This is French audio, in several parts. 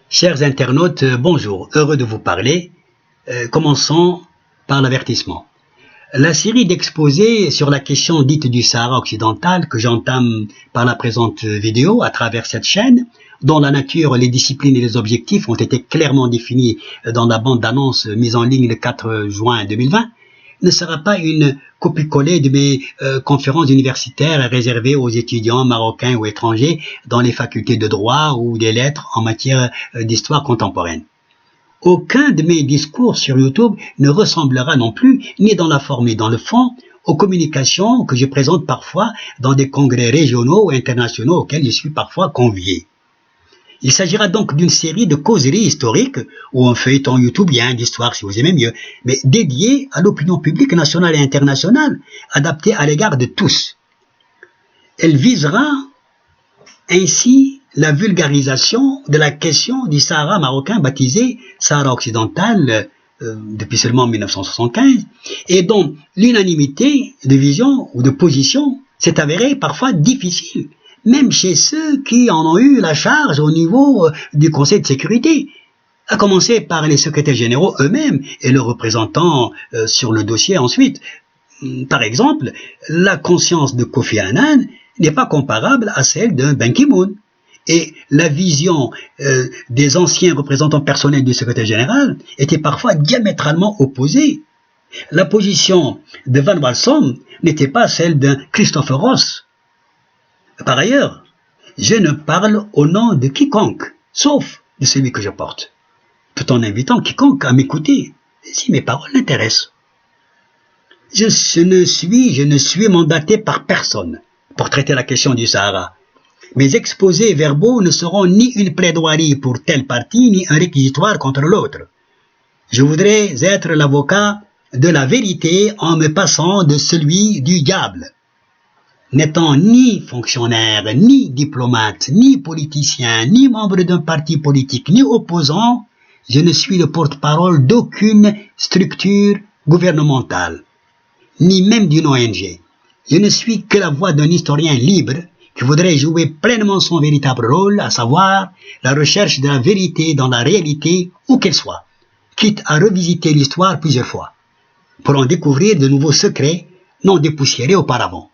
Chers internautes, bonjour, heureux de vous parler. Commençons par l'avertissement. La série d'exposés sur la question dite du Sahara occidental que j'entame par la présente vidéo à travers cette chaîne, dont la nature, les disciplines et les objectifs ont été clairement définis dans la bande d'annonce mise en ligne le 4 juin 2020, ne sera pas une copie-collée de mes conférences universitaires réservées aux étudiants marocains ou étrangers dans les facultés de droit ou des lettres en matière d'histoire contemporaine. Aucun de mes discours sur YouTube ne ressemblera non plus, ni dans la forme ni dans le fond, aux communications que je présente parfois dans des congrès régionaux ou internationaux auxquels je suis parfois convié. Il s'agira donc d'une série de causeries historiques, ou un feuilleton youtubien d'histoire si vous aimez mieux, mais dédié à l'opinion publique nationale et internationale, adaptée à l'égard de tous. Elle visera ainsi la vulgarisation de la question du Sahara marocain baptisé Sahara occidental depuis seulement 1975, et dont l'unanimité de vision ou de position s'est avérée parfois difficile, même chez ceux qui en ont eu la charge au niveau du Conseil de sécurité, à commencer par les secrétaires généraux eux-mêmes et leurs représentants sur le dossier ensuite. Par exemple, la conscience de Kofi Annan n'est pas comparable à celle d'un Ban Ki-moon. Et la vision des anciens représentants personnels du secrétaire général était parfois diamétralement opposée. La position de Van Walsom n'était pas celle d'un Christopher Ross. Par ailleurs, je ne parle au nom de quiconque, sauf de celui que je porte, tout en invitant quiconque à m'écouter, si mes paroles l'intéressent. Je ne suis mandaté par personne pour traiter la question du Sahara. Mes exposés verbaux ne seront ni une plaidoirie pour tel parti, ni un réquisitoire contre l'autre. Je voudrais être l'avocat de la vérité en me passant de celui du diable. N'étant ni fonctionnaire, ni diplomate, ni politicien, ni membre d'un parti politique, ni opposant, je ne suis le porte-parole d'aucune structure gouvernementale, ni même d'une ONG. Je ne suis que la voix d'un historien libre qui voudrait jouer pleinement son véritable rôle, à savoir la recherche de la vérité dans la réalité, où qu'elle soit, quitte à revisiter l'histoire plusieurs fois, pour en découvrir de nouveaux secrets non dépoussiérés auparavant.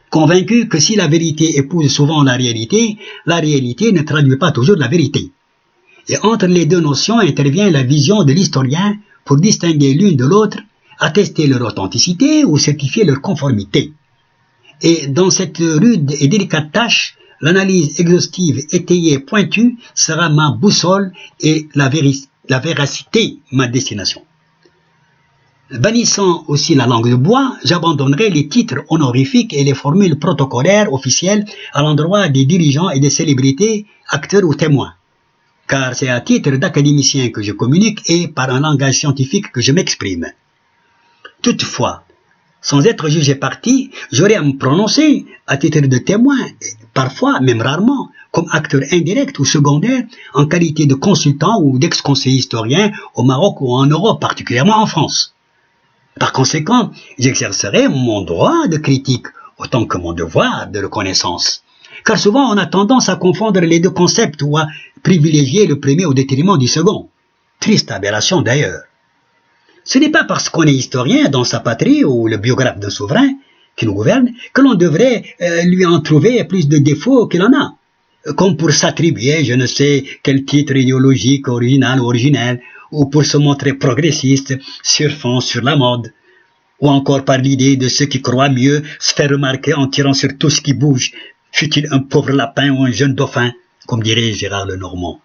Convaincu que si la vérité épouse souvent la réalité ne traduit pas toujours la vérité. Et entre les deux notions intervient la vision de l'historien pour distinguer l'une de l'autre, attester leur authenticité ou certifier leur conformité. Et dans cette rude et délicate tâche, l'analyse exhaustive, étayée, pointue sera ma boussole et la véracité ma destination. Bannissant aussi la langue de bois, j'abandonnerai les titres honorifiques et les formules protocolaires officielles à l'endroit des dirigeants et des célébrités, acteurs ou témoins. Car c'est à titre d'académicien que je communique et par un langage scientifique que je m'exprime. Toutefois, sans être jugé parti, j'aurai à me prononcer à titre de témoin, parfois, même rarement, comme acteur indirect ou secondaire, en qualité de consultant ou d'ex-conseiller historien au Maroc ou en Europe, particulièrement en France. Par conséquent, j'exercerai mon droit de critique autant que mon devoir de reconnaissance. Car souvent, on a tendance à confondre les deux concepts ou à privilégier le premier au détriment du second. Triste aberration d'ailleurs. Ce n'est pas parce qu'on est historien dans sa patrie ou le biographe d'un souverain qui nous gouverne que l'on devrait lui en trouver plus de défauts qu'il en a, comme pour s'attribuer je ne sais quel titre idéologique original ou originel, ou pour se montrer progressiste, surfant sur la mode. ou encore par l'idée de ceux qui croient mieux se faire remarquer en tirant sur tout ce qui bouge, fût-il un pauvre lapin ou un jeune dauphin, comme dirait Gérard Lenormand.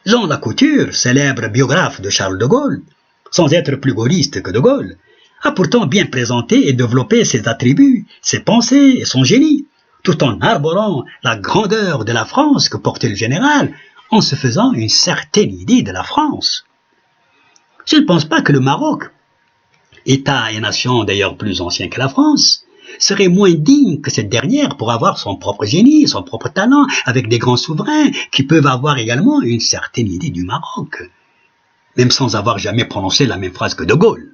Jean Lacouture, célèbre biographe de Charles de Gaulle, sans être plus gaulliste que de Gaulle, a pourtant bien présenté et développé ses attributs, ses pensées et son génie, tout en arborant la grandeur de la France que portait le général, en se faisant une certaine idée de la France. Je ne pense pas que le Maroc, État et nation d'ailleurs plus ancien que la France, serait moins digne que cette dernière pour avoir son propre génie, son propre talent, avec des grands souverains qui peuvent avoir également une certaine idée du Maroc, même sans avoir jamais prononcé la même phrase que de Gaulle.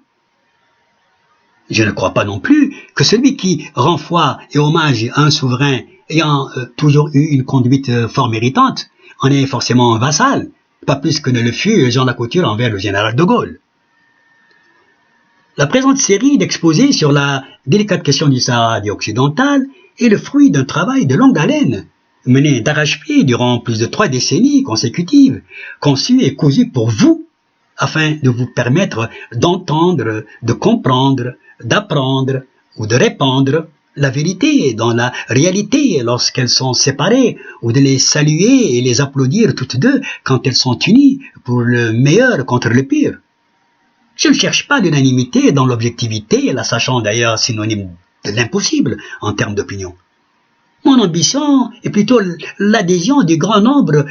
Je ne crois pas non plus que celui qui rend foi et hommage à un souverain ayant toujours eu une conduite fort méritante en est forcément un vassal, pas plus que ne le fut Jean Lacouture envers le général de Gaulle. La présente série d'exposés sur la délicate question du Sahara dit occidental est le fruit d'un travail de longue haleine, mené d'arrache-pied durant plus de 3 décennies consécutives, conçu et cousu pour vous, afin de vous permettre d'entendre, de comprendre, d'apprendre ou de répandre la vérité dans la réalité lorsqu'elles sont séparées, ou de les saluer et les applaudir toutes deux quand elles sont unies pour le meilleur contre le pire. Je ne cherche pas l'unanimité dans l'objectivité, la sachant d'ailleurs synonyme de l'impossible en termes d'opinion. Mon ambition est plutôt l'adhésion du grand nombre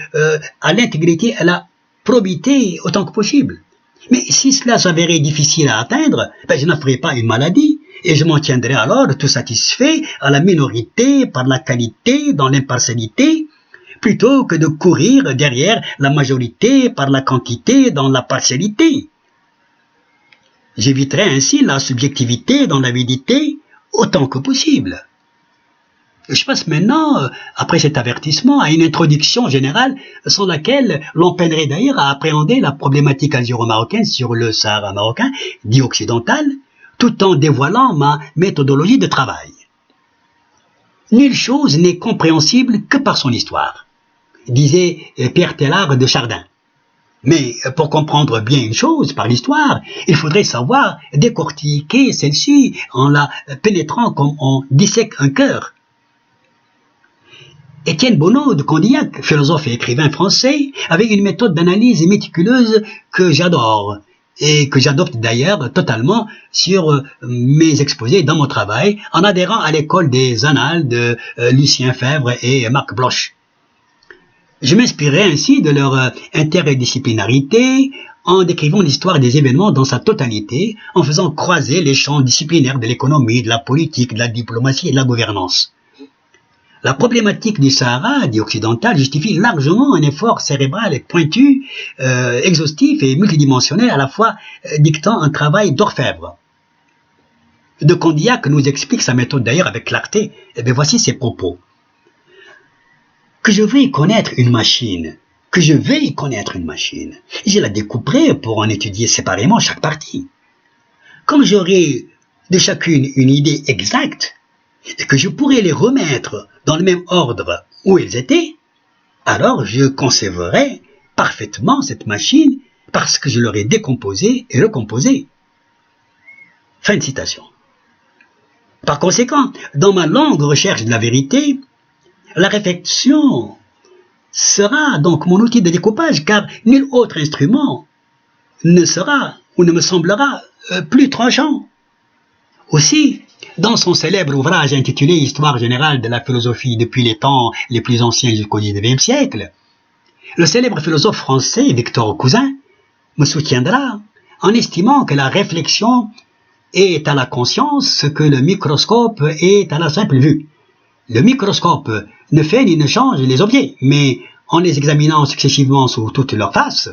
à l'intégrité et à la probité autant que possible. Mais si cela s'avérait difficile à atteindre, je n'en ferai pas une maladie et je m'en tiendrai alors tout satisfait à la minorité par la qualité dans l'impartialité, plutôt que de courir derrière la majorité par la quantité dans la partialité. J'éviterai ainsi la subjectivité dans l'avidité autant que possible. Je passe maintenant, après cet avertissement, à une introduction générale sans laquelle l'on peinerait d'ailleurs à appréhender la problématique algéro-marocaine sur le Sahara marocain, dit occidental, tout en dévoilant ma méthodologie de travail. Nulle chose n'est compréhensible que par son histoire, disait Pierre Teilhard de Chardin. Mais pour comprendre bien une chose par l'histoire, il faudrait savoir décortiquer celle-ci en la pénétrant comme on dissèque un cœur. Étienne Bonneau de Condillac, philosophe et écrivain français, avait une méthode d'analyse méticuleuse que j'adore et que j'adopte d'ailleurs totalement sur mes exposés dans mon travail en adhérant à l'école des annales de Lucien Febvre et Marc Bloch. Je m'inspirais ainsi de leur interdisciplinarité en décrivant l'histoire des événements dans sa totalité, en faisant croiser les champs disciplinaires de l'économie, de la politique, de la diplomatie et de la gouvernance. La problématique du Sahara, dit occidental, justifie largement un effort cérébral et pointu, exhaustif et multidimensionnel, à la fois dictant un travail d'orfèvre. De Condillac nous explique sa méthode d'ailleurs avec clarté. Voici ses propos. Que je veuille connaître une machine, je la découperai pour en étudier séparément chaque partie. Comme j'aurai de chacune une idée exacte, et que je pourrais les remettre dans le même ordre où elles étaient, alors je concevrai parfaitement cette machine parce que je l'aurai décomposée et recomposée. Fin de citation. Par conséquent, dans ma longue recherche de la vérité, la réflexion sera donc mon outil de découpage, car nul autre instrument ne sera ou ne me semblera plus tranchant. Aussi, dans son célèbre ouvrage intitulé Histoire générale de la philosophie depuis les temps les plus anciens jusqu'au XIXe siècle, le célèbre philosophe français Victor Cousin me soutiendra en estimant que la réflexion est à la conscience ce que le microscope est à la simple vue. Le microscope ne fait ni ne change les objets, mais en les examinant successivement sous toutes leurs faces,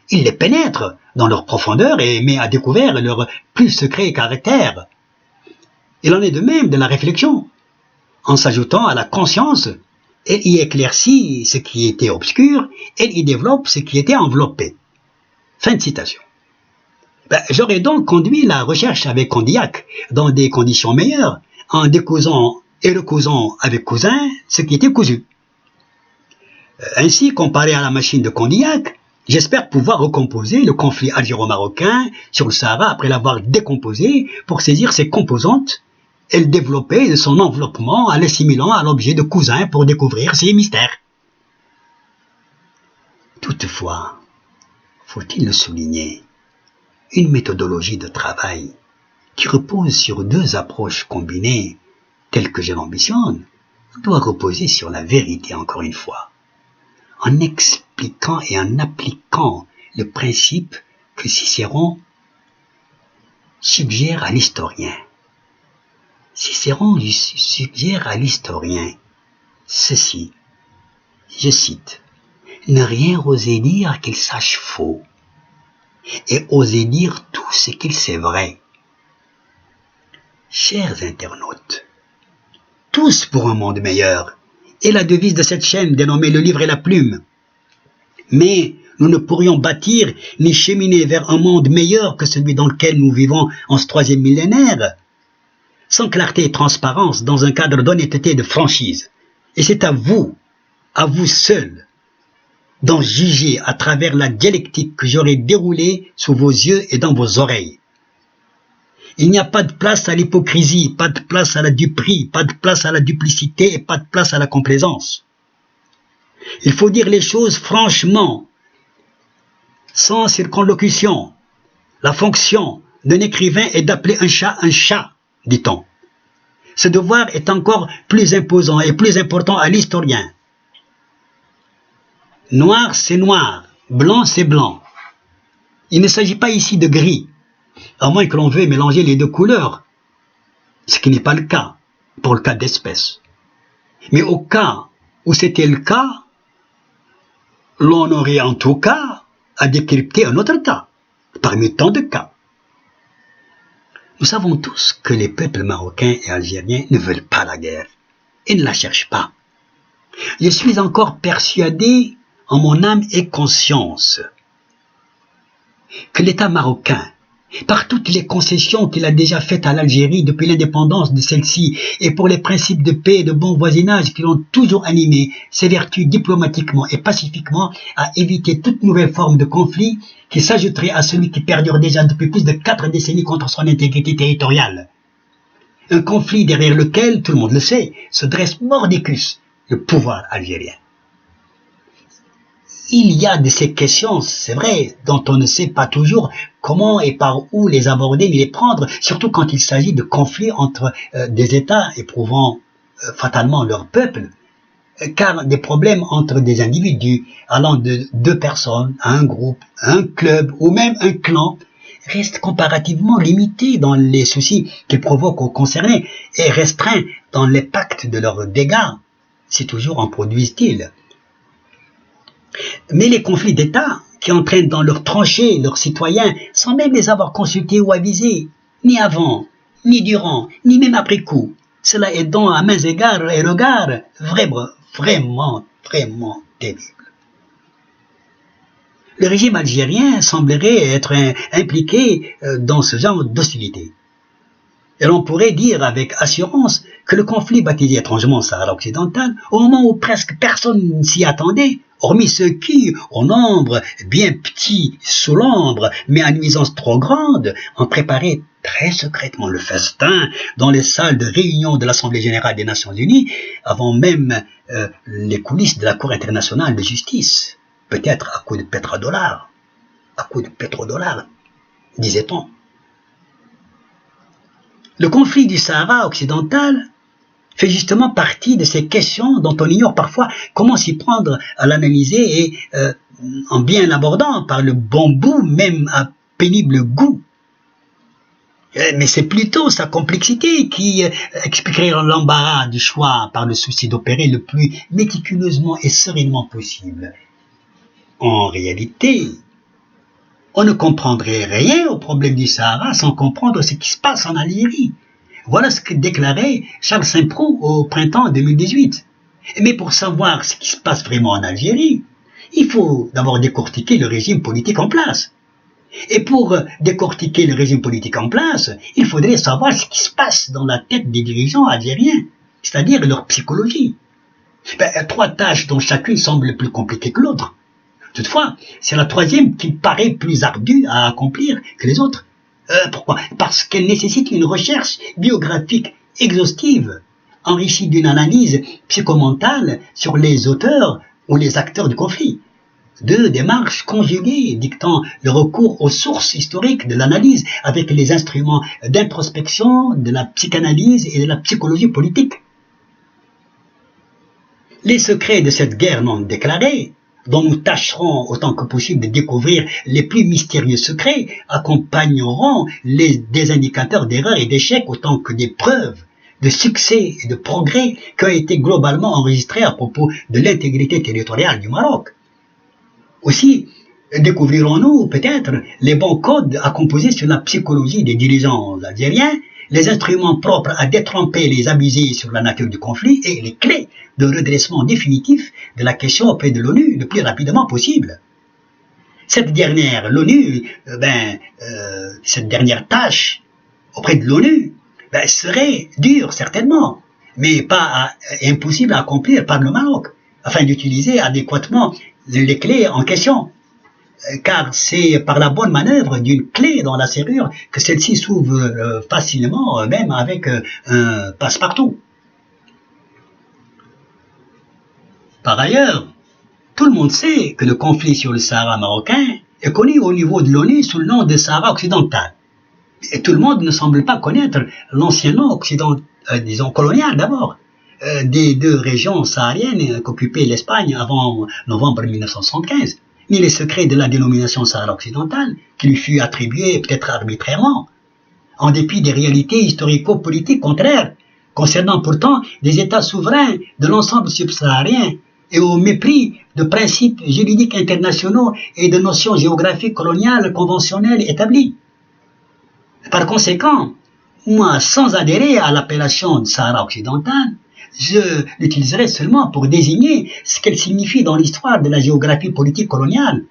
il les pénètre dans leur profondeur et met à découvert leur plus secret caractère. Il en est de même de la réflexion. En s'ajoutant à la conscience, elle y éclaircit ce qui était obscur, elle y développe ce qui était enveloppé. Fin de citation. J'aurais donc conduit la recherche avec Condillac dans des conditions meilleures, en décousant et recousant avec Cousin ce qui était cousu. Ainsi, comparé à la machine de Condillac, J'espère pouvoir recomposer le conflit algéro-marocain sur le Sahara après l'avoir décomposé pour saisir ses composantes et le développer de son enveloppement en l'assimilant à l'objet de cousin pour découvrir ses mystères. Toutefois, faut-il le souligner, une méthodologie de travail qui repose sur deux approches combinées, telles que je l'ambitionne, doit reposer sur la vérité encore une fois, en expliquant et en appliquant le principe que Cicéron suggère à l'historien. Cicéron lui suggère à l'historien ceci, je cite, « Ne rien oser dire qu'il sache faux, et oser dire tout ce qu'il sait vrai. » Chers internautes, tous pour un monde meilleur, est la devise de cette chaîne dénommée le livre et la plume. Mais nous ne pourrions bâtir ni cheminer vers un monde meilleur que celui dans lequel nous vivons en ce troisième millénaire, sans clarté et transparence, dans un cadre d'honnêteté et de franchise. Et c'est à vous seuls, d'en juger à travers la dialectique que j'aurai déroulée sous vos yeux et dans vos oreilles. Il n'y a pas de place à l'hypocrisie, pas de place à la duperie, pas de place à la duplicité et pas de place à la complaisance. Il faut dire les choses franchement, sans circonlocution. La fonction d'un écrivain est d'appeler un chat, dit-on. Ce devoir est encore plus imposant et plus important à l'historien. Noir, c'est noir, blanc, c'est blanc. Il ne s'agit pas ici de gris, à moins que l'on veuille mélanger les deux couleurs, ce qui n'est pas le cas, pour le cas d'espèce. Mais au cas où c'était le cas, l'on aurait en tout cas à décrypter un autre cas, parmi tant de cas. Nous savons tous que les peuples marocains et algériens ne veulent pas la guerre et ne la cherchent pas. Je suis encore persuadé en mon âme et conscience que l'État marocain, par toutes les concessions qu'il a déjà faites à l'Algérie depuis l'indépendance de celle-ci et pour les principes de paix et de bon voisinage qui l'ont toujours animé, s'évertue diplomatiquement et pacifiquement à éviter toute nouvelle forme de conflit qui s'ajouterait à celui qui perdure déjà depuis plus de 4 décennies contre son intégrité territoriale. Un conflit derrière lequel, tout le monde le sait, se dresse mordicus le pouvoir algérien. Il y a de ces questions, c'est vrai, dont on ne sait pas toujours comment et par où les aborder ni les prendre, surtout quand il s'agit de conflits entre des États éprouvant fatalement leur peuple, car des problèmes entre des individus allant de 2 personnes à un groupe, un club ou même un clan restent comparativement limités dans les soucis qu'ils provoquent aux concernés et restreints dans l'impact de leurs dégâts, si toujours en produisent-ils. Mais les conflits d'État qui entraînent dans leurs tranchées leurs citoyens sans même les avoir consultés ou avisés, ni avant, ni durant, ni même après coup, cela est donc à mains égards et regards vraiment terrible. Le régime algérien semblerait être impliqué dans ce genre d'hostilité. Et l'on pourrait dire avec assurance que le conflit baptisé étrangement Sahara occidental, au moment où presque personne s'y attendait, hormis ceux qui, au nombre bien petit sous l'ombre, mais à nuisance trop grande, ont préparé très secrètement le festin dans les salles de réunion de l'Assemblée générale des Nations unies, avant même les coulisses de la Cour internationale de justice, peut-être à coups de pétrodollars, disait-on. Le conflit du Sahara occidental fait justement partie de ces questions dont on ignore parfois comment s'y prendre à l'analyser et en bien l'abordant par le bon bout, même à pénible goût. Mais c'est plutôt sa complexité qui expliquerait l'embarras du choix par le souci d'opérer le plus méticuleusement et sereinement possible. En réalité, on ne comprendrait rien au problème du Sahara sans comprendre ce qui se passe en Algérie. Voilà ce que déclarait Charles Saint-Prou au printemps 2018. Mais pour savoir ce qui se passe vraiment en Algérie, il faut d'abord décortiquer le régime politique en place. Et pour décortiquer le régime politique en place, il faudrait savoir ce qui se passe dans la tête des dirigeants algériens, c'est-à-dire leur psychologie. 3 tâches dont chacune semble plus compliquée que l'autre. Toutefois, c'est la troisième qui paraît plus ardue à accomplir que les autres. Pourquoi? Parce qu'elle nécessite une recherche biographique exhaustive, enrichie d'une analyse psychomentale sur les auteurs ou les acteurs du conflit. Deux démarches conjuguées dictant le recours aux sources historiques de l'analyse avec les instruments d'introspection, de la psychanalyse et de la psychologie politique. Les secrets de cette guerre non déclarée, dont nous tâcherons autant que possible de découvrir les plus mystérieux secrets, accompagneront des indicateurs d'erreur et d'échec autant que des preuves de succès et de progrès qui ont été globalement enregistrés à propos de l'intégrité territoriale du Maroc. Aussi, découvrirons-nous peut-être les bons codes à composer sur la psychologie des dirigeants algériens, les instruments propres à détromper les abusés sur la nature du conflit et les clés de redressement définitif de la question auprès de l'ONU le plus rapidement possible. Cette dernière, l'ONU, cette dernière tâche auprès de l'ONU serait dure certainement, mais pas impossible à accomplir par le Maroc, afin d'utiliser adéquatement les clés en question, car c'est par la bonne manœuvre d'une clé dans la serrure que celle-ci s'ouvre facilement, même avec un passe-partout. Par ailleurs, tout le monde sait que le conflit sur le Sahara marocain est connu au niveau de l'ONU sous le nom de Sahara occidental. Et tout le monde ne semble pas connaître l'ancien nom occidental, disons colonial d'abord, des deux régions sahariennes qu'occupait l'Espagne avant novembre 1975, ni les secrets de la dénomination Sahara occidentale qui lui fut attribuée peut-être arbitrairement, en dépit des réalités historico-politiques contraires, concernant pourtant des États souverains de l'ensemble subsaharien et au mépris de principes juridiques internationaux et de notions géographiques coloniales conventionnelles établies. Par conséquent, moi, sans adhérer à l'appellation de Sahara occidental, je l'utiliserai seulement pour désigner ce qu'elle signifie dans l'histoire de la géographie politique coloniale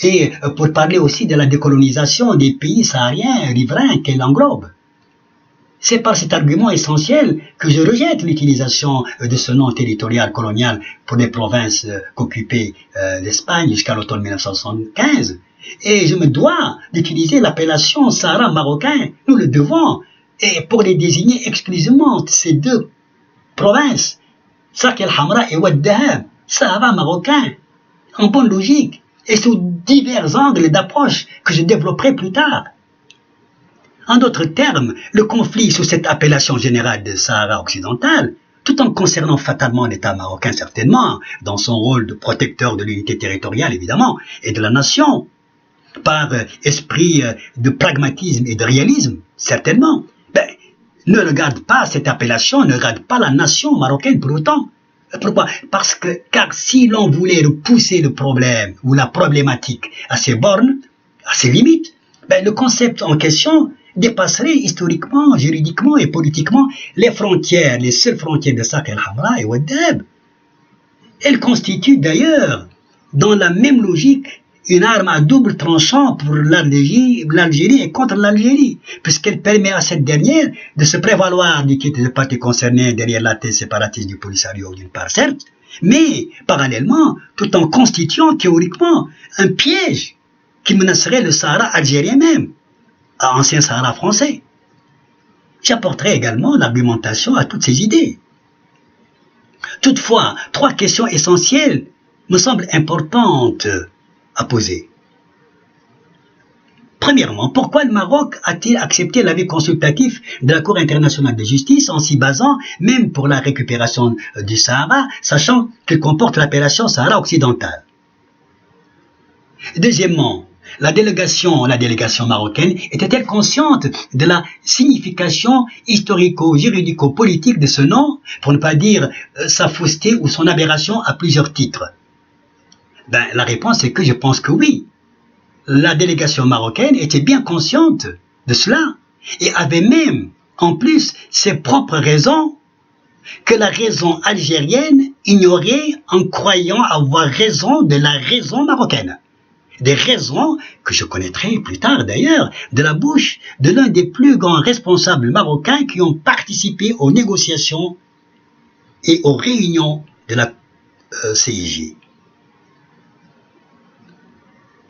et pour parler aussi de la décolonisation des pays sahariens riverains qu'elle englobe. C'est par cet argument essentiel que je rejette l'utilisation de ce nom territorial colonial pour les provinces qu'occupait l'Espagne jusqu'à l'automne 1975. Et je me dois d'utiliser l'appellation Sahara marocain, nous le devons, et pour les désigner exclusivement ces deux provinces, Sak el Hamra et Oued Dahab, Sahara marocain, en bonne logique, et sous divers angles d'approche que je développerai plus tard. En d'autres termes, le conflit sous cette appellation générale de Sahara occidental, tout en concernant fatalement l'État marocain certainement, dans son rôle de protecteur de l'unité territoriale évidemment, et de la nation, par esprit de pragmatisme et de réalisme, certainement, ne regarde pas cette appellation, ne regarde pas la nation marocaine pour autant. Pourquoi? Car si l'on voulait repousser le problème ou la problématique à ses bornes, à ses limites, le concept en question dépasserait historiquement, juridiquement et politiquement les frontières, les seules frontières de Sak el Hamra et Oued Dahab. Elle constitue d'ailleurs, dans la même logique, une arme à double tranchant pour l'Algérie et contre l'Algérie, puisqu'elle permet à cette dernière de se prévaloir du titre de partie concernée derrière la thèse séparatiste du Polisario d'une part, certes, mais parallèlement, tout en constituant théoriquement un piège qui menacerait le Sahara algérien même, ancien Sahara français. J'apporterai également l'argumentation à toutes ces idées. Toutefois, trois questions essentielles me semblent importantes à poser. Premièrement, pourquoi le Maroc a-t-il accepté l'avis consultatif de la Cour internationale de justice en s'y basant même pour la récupération du Sahara, sachant qu'il comporte l'appellation Sahara occidental? Deuxièmement, la délégation marocaine était-elle consciente de la signification historico-juridico-politique de ce nom, pour ne pas dire sa fausseté ou son aberration à plusieurs titres? La réponse est que je pense que oui. La délégation marocaine était bien consciente de cela et avait même, en plus, ses propres raisons que la raison algérienne ignorait en croyant avoir raison de la raison marocaine. Des raisons que je connaîtrai plus tard d'ailleurs de la bouche de l'un des plus grands responsables marocains qui ont participé aux négociations et aux réunions de la CIJ.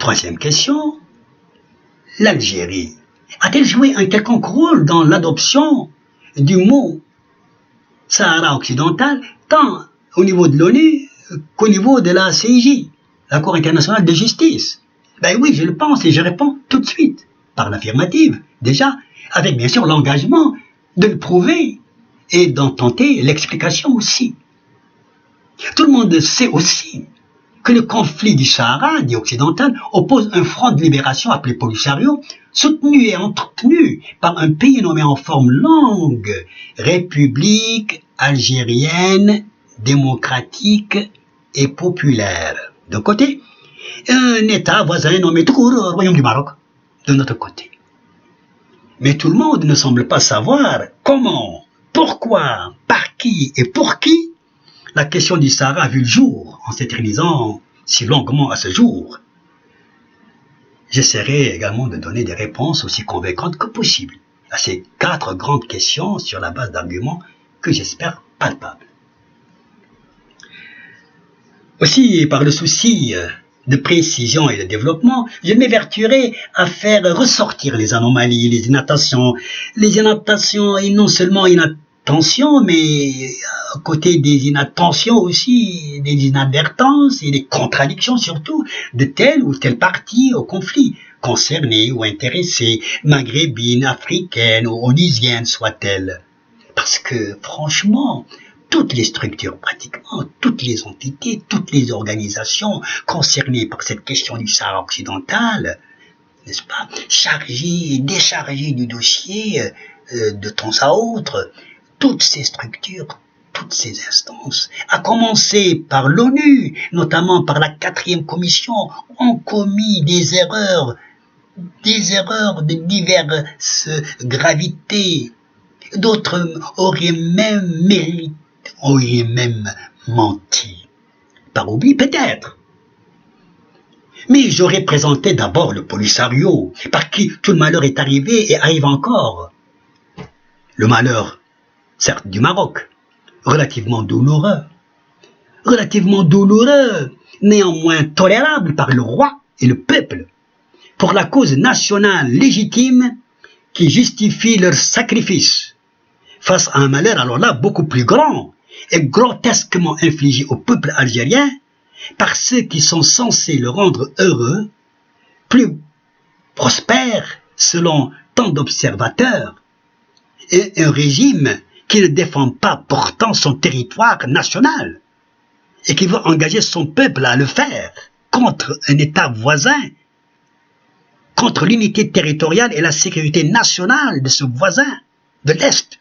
Troisième question, l'Algérie a-t-elle joué un quelconque rôle dans l'adoption du mot Sahara occidental, tant au niveau de l'ONU qu'au niveau de la CIJ, la Cour internationale de justice? Ben oui, je le pense et je réponds tout de suite, par l'affirmative, déjà, avec bien sûr l'engagement de le prouver et d'en tenter l'explication aussi. Tout le monde sait aussi que le conflit du Sahara, dit occidental, oppose un front de libération appelé Polisario, soutenu et entretenu par un pays nommé en forme longue, République algérienne, démocratique et populaire. D'un côté, un État voisin nommé tout court Royaume du Maroc, de notre côté. Mais tout le monde ne semble pas savoir comment, pourquoi, par qui et pour qui la question du Sahara a vu le jour en s'éternisant si longuement à ce jour. J'essaierai également de donner des réponses aussi convaincantes que possible à ces 4 grandes questions sur la base d'arguments que j'espère palpables. Aussi, par le souci de précision et de développement, je m'évertuerai à faire ressortir les anomalies, les inattentions, et non seulement inattentions, mais à côté des inattentions aussi, des inadvertances et des contradictions surtout de telle ou telle partie au conflit, concernée ou intéressée, maghrébine, africaine ou onusienne soit-elle. Parce que, franchement, toutes les structures, pratiquement, toutes les entités, toutes les organisations concernées par cette question du Sahara occidental, n'est-ce pas, chargées et déchargées du dossier de temps à autre, toutes ces structures, toutes ces instances, à commencer par l'ONU, notamment par la 4e commission, ont commis des erreurs de diverses gravités. D'autres auraient même menti. Par oubli peut-être. Mais j'aurais présenté d'abord le Polisario, par qui tout le malheur est arrivé et arrive encore. Le malheur, certes du Maroc, relativement douloureux, néanmoins tolérable par le roi et le peuple, pour la cause nationale légitime qui justifie leur sacrifice, face à un malheur alors là beaucoup plus grand et grotesquement infligé au peuple algérien par ceux qui sont censés le rendre heureux, plus prospère selon tant d'observateurs, et un régime qui ne défend pas pourtant son territoire national et qui veut engager son peuple à le faire contre un État voisin, contre l'unité territoriale et la sécurité nationale de ce voisin de l'Est.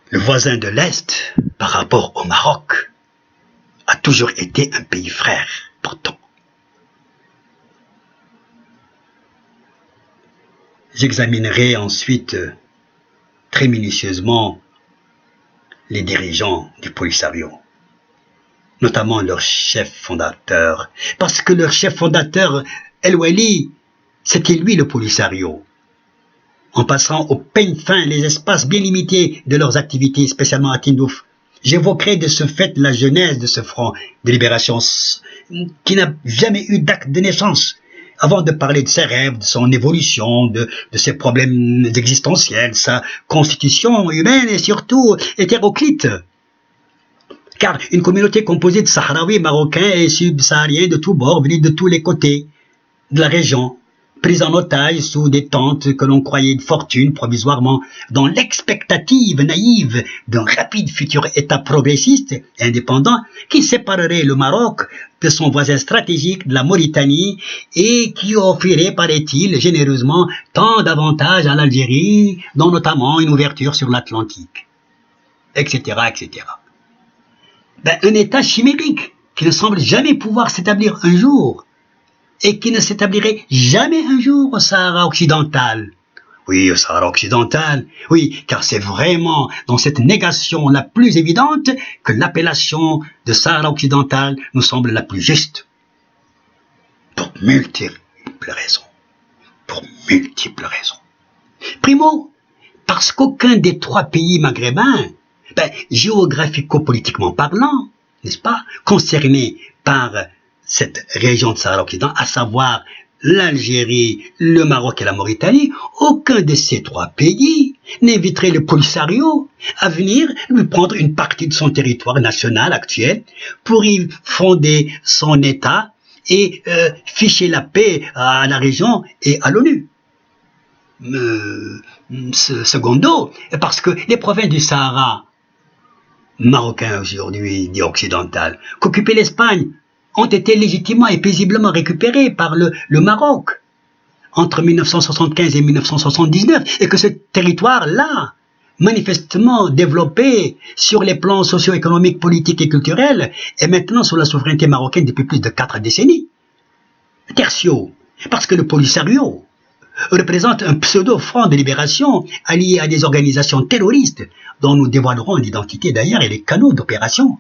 Le voisin de l'Est, par rapport au Maroc, a toujours été un pays frère, pourtant. J'examinerai ensuite très minutieusement les dirigeants du Polisario, notamment leur chef fondateur, parce que leur chef fondateur, El Wali, c'était lui le Polisario. En passant au peigne fin les espaces bien limités de leurs activités, spécialement à Tindouf, j'évoquerai de ce fait la genèse de ce front de libération qui n'a jamais eu d'acte de naissance, avant de parler de ses rêves, de son évolution, de ses problèmes existentiels, sa constitution humaine et surtout hétéroclite. Car une communauté composée de Sahraouis, Marocains et subsahariens de tous bords, venus de tous les côtés de la région, pris en otage sous des tentes que l'on croyait de fortune provisoirement, dans l'expectative naïve d'un rapide futur État progressiste et indépendant qui séparerait le Maroc de son voisin stratégique de la Mauritanie et qui offrirait, paraît-il, généreusement tant d'avantages à l'Algérie, dont notamment une ouverture sur l'Atlantique, etc., etc. Un État chimérique qui ne semble jamais pouvoir s'établir un jour, et qui ne s'établirait jamais un jour au Sahara occidental. Oui, au Sahara occidental, oui, car c'est vraiment dans cette négation la plus évidente que l'appellation de Sahara occidental nous semble la plus juste. Pour multiples raisons. Primo, parce qu'aucun des 3 pays maghrébins, géographico-politiquement parlant, n'est-ce pas, concernés par cette région de Sahara-Occident, à savoir l'Algérie, le Maroc et la Mauritanie, aucun de ces trois pays n'inviterait le Polisario à venir lui prendre une partie de son territoire national actuel pour y fonder son État et ficher la paix à la région et à l'ONU. Secondo, parce que les provinces du Sahara marocain aujourd'hui dit occidental, qu'occupait l'Espagne, ont été légitimement et paisiblement récupérées par le Maroc entre 1975 et 1979, et que ce territoire-là, manifestement développé sur les plans socio-économiques, politiques et culturels, est maintenant sous la souveraineté marocaine depuis plus de 4 décennies. Tertio, parce que le Polisario représente un pseudo-front de libération allié à des organisations terroristes dont nous dévoilerons l'identité d'ailleurs et les canaux d'opération.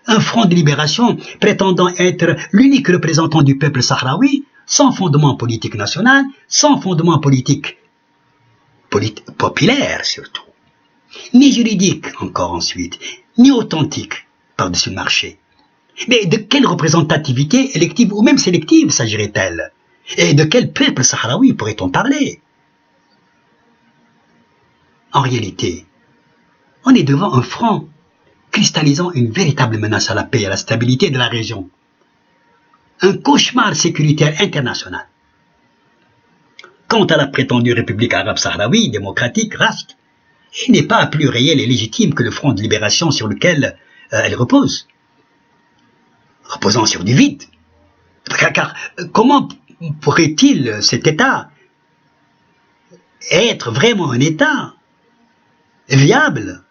Un front de libération prétendant être l'unique représentant du peuple sahraoui, sans fondement politique national, sans fondement politique populaire surtout, ni juridique encore ensuite, ni authentique par-dessus le marché. Mais de quelle représentativité élective ou même sélective s'agirait-elle? Et de quel peuple sahraoui pourrait-on parler? En réalité, on est devant un front cristallisant une véritable menace à la paix et à la stabilité de la région. Un cauchemar sécuritaire international. Quant à la prétendue République arabe sahraoui démocratique, RAST, elle n'est pas plus réelle et légitime que le front de libération sur lequel elle repose. Reposant sur du vide. Car comment pourrait-il, cet État, être vraiment un État viable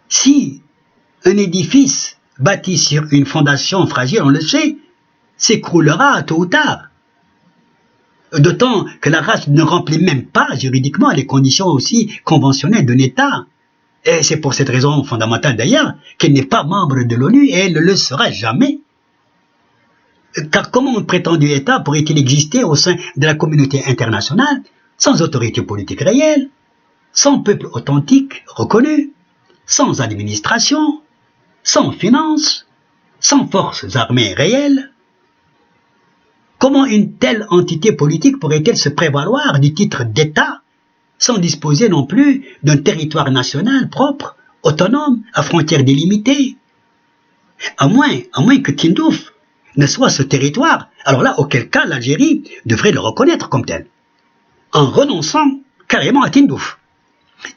si un édifice bâti sur une fondation fragile, on le sait, s'écroulera tôt ou tard. D'autant que la race ne remplit même pas juridiquement les conditions aussi conventionnelles d'un État. Et c'est pour cette raison fondamentale d'ailleurs qu'elle n'est pas membre de l'ONU et elle ne le sera jamais. Car comment un prétendu État pourrait-il exister au sein de la communauté internationale sans autorité politique réelle, sans peuple authentique reconnu, sans administration, sans finances, sans forces armées réelles? Comment une telle entité politique pourrait-elle se prévaloir du titre d'État sans disposer non plus d'un territoire national propre, autonome, à frontières délimitées? À moins que Tindouf ne soit ce territoire, alors là, auquel cas l'Algérie devrait le reconnaître comme tel, en renonçant carrément à Tindouf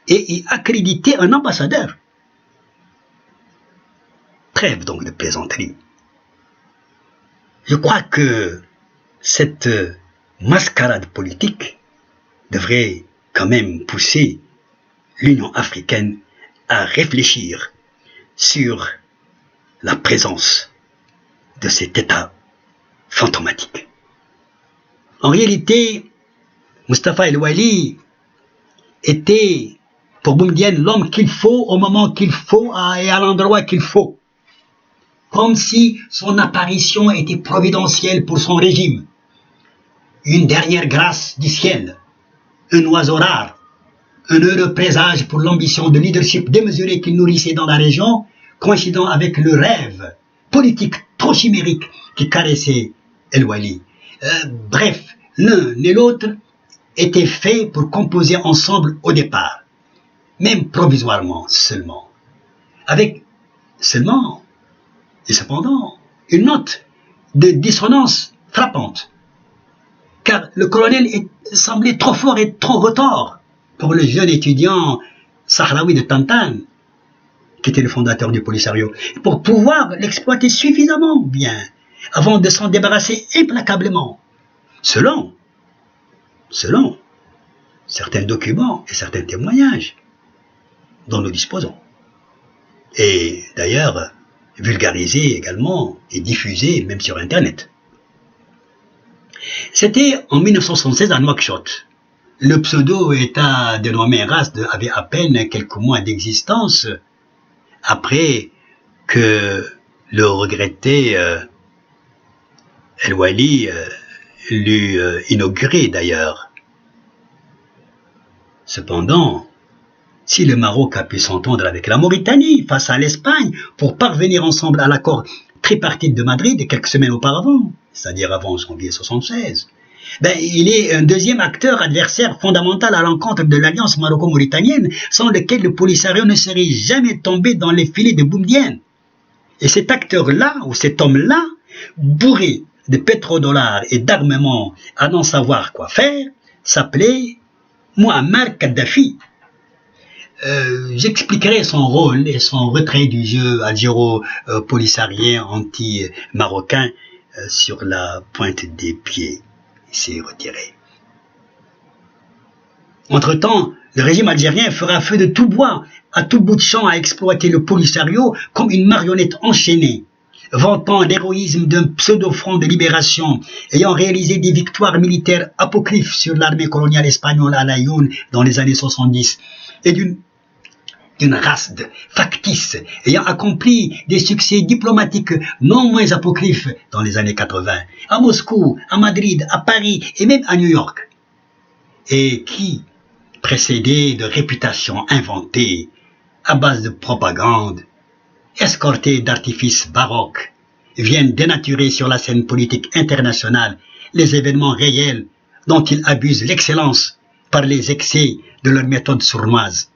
et y accréditer un ambassadeur. Trêve donc de plaisanterie. Je crois que cette mascarade politique devrait quand même pousser l'Union africaine à réfléchir sur la présence de cet État fantomatique. En réalité, Mustafa El Wali était pour Boumedienne l'homme qu'il faut au moment qu'il faut et à l'endroit qu'il faut. Comme si son apparition était providentielle pour son régime. Une dernière grâce du ciel, un oiseau rare, un heureux présage pour l'ambition de leadership démesurée qu'il nourrissait dans la région, coïncidant avec le rêve politique trop chimérique qui caressait El Wali. Bref, l'un et l'autre étaient faits pour composer ensemble au départ, même provisoirement seulement, avec seulement et cependant une note de dissonance frappante, car le colonel semblait trop fort et trop retors pour le jeune étudiant sahraoui de Tantan, qui était le fondateur du Polisario, pour pouvoir l'exploiter suffisamment bien avant de s'en débarrasser implacablement, selon certains documents et certains témoignages dont nous disposons. Et d'ailleurs, vulgarisés également et diffusés même sur Internet. C'était en 1976 à Nouakchott. Le pseudo-État dénommé RAST avait à peine quelques mois d'existence après que le regretté El Wali l'eut inauguré d'ailleurs. Cependant, Si le Maroc a pu s'entendre avec la Mauritanie face à l'Espagne pour parvenir ensemble à l'accord tripartite de Madrid quelques semaines auparavant, c'est-à-dire avant janvier 76, il est un deuxième acteur adversaire fondamental à l'encontre de l'alliance maroco-mauritanienne sans lequel le Polisario ne serait jamais tombé dans les filets de Boumedienne. Et cet acteur-là, ou cet homme-là, bourré de pétrodollars et d'armements à n'en savoir quoi faire, s'appelait Mouammar Kadhafi. J'expliquerai son rôle et son retrait du jeu algéro-polissarien anti-marocain sur la pointe des pieds. Il s'est retiré. Entre-temps, le régime algérien fera feu de tout bois, à tout bout de champ, à exploiter le Polisario comme une marionnette enchaînée, vantant l'héroïsme d'un pseudo-front de libération, ayant réalisé des victoires militaires apocryphes sur l'armée coloniale espagnole à l'Aïoun dans les années 70, et d'une race factice ayant accompli des succès diplomatiques non moins apocryphes dans les années 80, à Moscou, à Madrid, à Paris et même à New York, et qui, précédés de réputations inventées à base de propagande, escortés d'artifices baroques, viennent dénaturer sur la scène politique internationale les événements réels dont ils abusent l'excellence par les excès de leurs méthodes sournoises.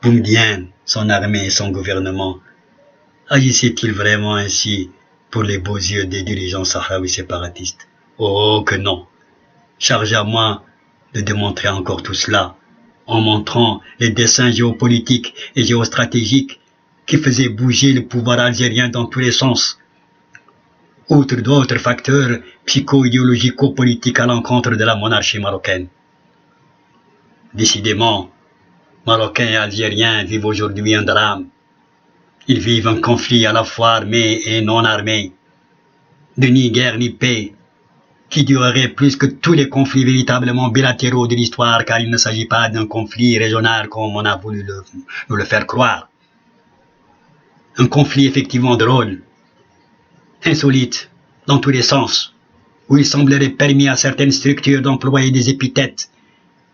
Boumedienne, son armée et son gouvernement, agissaient-ils vraiment ainsi pour les beaux yeux des dirigeants sahraouis séparatistes? Oh que non! Charge à moi de démontrer encore tout cela, en montrant les dessins géopolitiques et géostratégiques qui faisaient bouger le pouvoir algérien dans tous les sens, outre d'autres facteurs psycho-idéologico-politiques à l'encontre de la monarchie marocaine. Décidément, Marocains et Algériens vivent aujourd'hui un drame. Ils vivent un conflit à la fois armé et non armé, de ni guerre ni paix, qui durerait plus que tous les conflits véritablement bilatéraux de l'histoire, car il ne s'agit pas d'un conflit régional comme on a voulu nous le faire croire. Un conflit effectivement drôle, insolite, dans tous les sens, où il semblerait permis à certaines structures d'employer des épithètes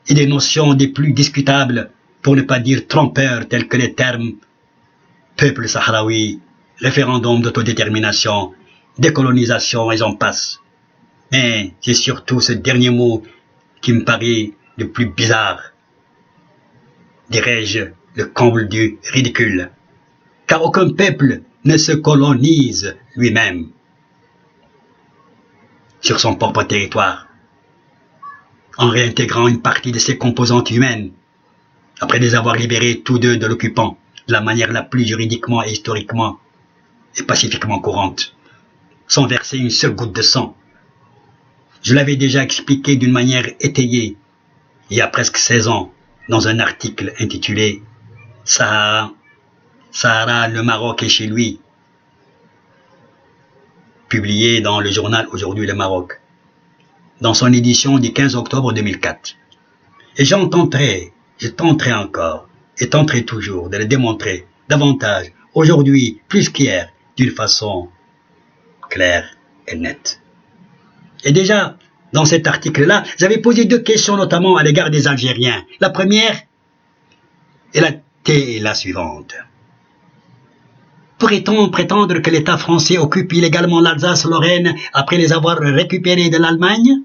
et des notions des plus discutables, pour ne pas dire trompeurs, tels que les termes peuple sahraoui, référendum d'autodétermination, décolonisation et j'en passe. Mais c'est surtout ce dernier mot qui me paraît le plus bizarre. Dirais-je, le comble du ridicule. Car aucun peuple ne se colonise lui-même sur son propre territoire, en réintégrant une partie de ses composantes humaines, après les avoir libérés tous deux de l'occupant, de la manière la plus juridiquement et historiquement et pacifiquement courante, sans verser une seule goutte de sang. Je l'avais déjà expliqué d'une manière étayée, il y a presque 16 ans, dans un article intitulé « Sahara, le Maroc est chez lui », publié dans le journal Aujourd'hui le Maroc, dans son édition du 15 octobre 2004. Et je tenterai encore, et tenterai toujours de le démontrer davantage, aujourd'hui, plus qu'hier, d'une façon claire et nette. Et déjà, dans cet article-là, j'avais posé deux questions notamment à l'égard des Algériens. La première était la suivante. Pourrait-on prétendre que l'État français occupe illégalement l'Alsace-Lorraine après les avoir récupérés de l'Allemagne?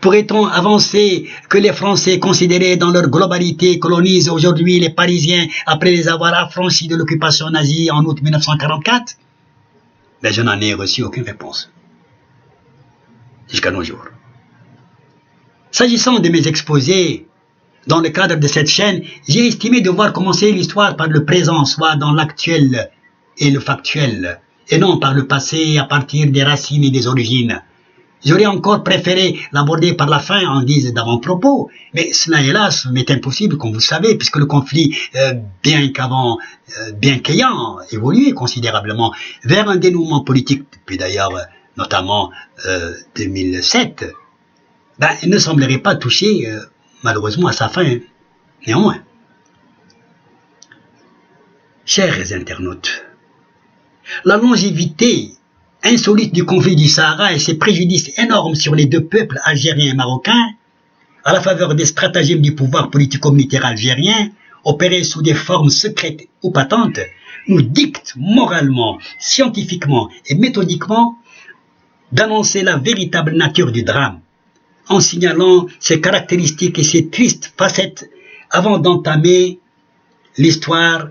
Pourrait-on avancer que les Français considérés dans leur globalité colonisent aujourd'hui les Parisiens après les avoir affranchis de l'occupation nazie en août 1944? Mais je n'en ai reçu aucune réponse. Jusqu'à nos jours. S'agissant de mes exposés, dans le cadre de cette chaîne, j'ai estimé devoir commencer l'histoire par le présent, soit dans l'actuel et le factuel, et non par le passé à partir des racines et des origines. J'aurais encore préféré l'aborder par la fin en guise d'avant-propos, mais cela hélas m'est impossible, comme vous le savez, puisque le conflit, bien qu'ayant évolué considérablement vers un dénouement politique, depuis d'ailleurs notamment 2007, il ne semblerait pas toucher malheureusement à sa fin, néanmoins. Chers internautes, la longévité insolite du conflit du Sahara et ses préjudices énormes sur les deux peuples algériens et marocains à la faveur des stratagèmes du pouvoir politico-militaire algérien, opérés sous des formes secrètes ou patentes, nous dicte moralement, scientifiquement et méthodiquement d'annoncer la véritable nature du drame, en signalant ses caractéristiques et ses tristes facettes avant d'entamer l'histoire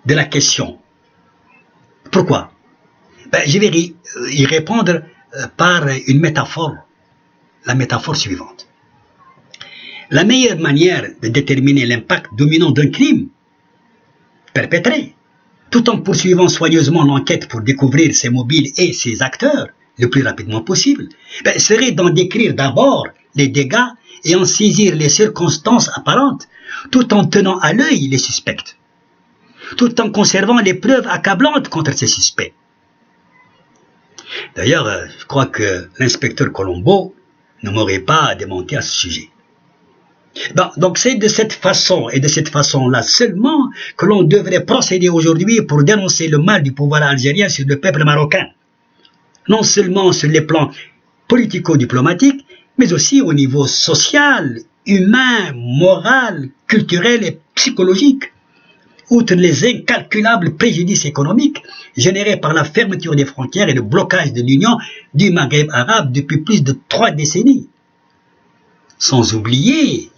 de la question. Pourquoi? Je vais y répondre par une métaphore, la métaphore suivante. La meilleure manière de déterminer l'impact dominant d'un crime perpétré, tout en poursuivant soigneusement l'enquête pour découvrir ses mobiles et ses acteurs le plus rapidement possible, serait d'en décrire d'abord les dégâts et en saisir les circonstances apparentes, tout en tenant à l'œil les suspects, tout en conservant les preuves accablantes contre ces suspects. D'ailleurs, je crois que l'inspecteur Colombo ne m'aurait pas démenti à ce sujet. Donc c'est de cette façon et de cette façon-là seulement que l'on devrait procéder aujourd'hui pour dénoncer le mal du pouvoir algérien sur le peuple marocain. Non seulement sur les plans politico-diplomatiques, mais aussi au niveau social, humain, moral, culturel et psychologique. Outre les incalculables préjudices économiques générés par la fermeture des frontières et le blocage de l'Union du Maghreb arabe depuis plus de 3 décennies. Sans oublier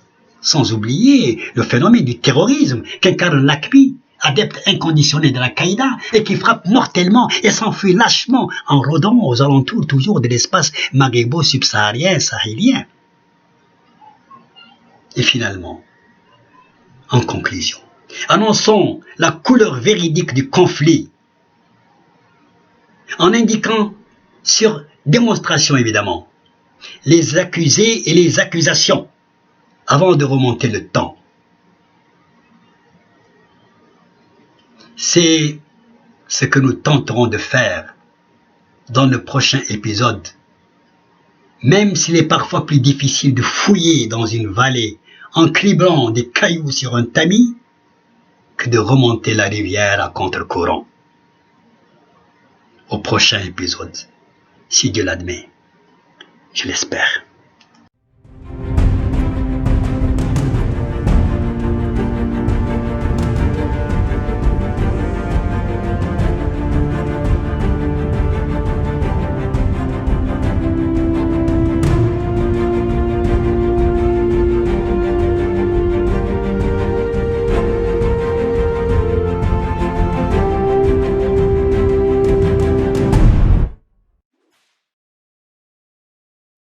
le phénomène du terrorisme qu'incarne l'AQMI, adepte inconditionné de l'Al-Qaïda, et qui frappe mortellement et s'enfuit lâchement en rôdant aux alentours toujours de l'espace maghrébo-subsaharien sahélien. Et finalement, en conclusion, annonçons la couleur véridique du conflit, en indiquant sur démonstration évidemment les accusés et les accusations, avant de remonter le temps. C'est ce que nous tenterons de faire dans le prochain épisode, même s'il est parfois plus difficile de fouiller dans une vallée en criblant des cailloux sur un tamis que de remonter la rivière à contre-courant. Au prochain épisode, si Dieu l'admet, je l'espère.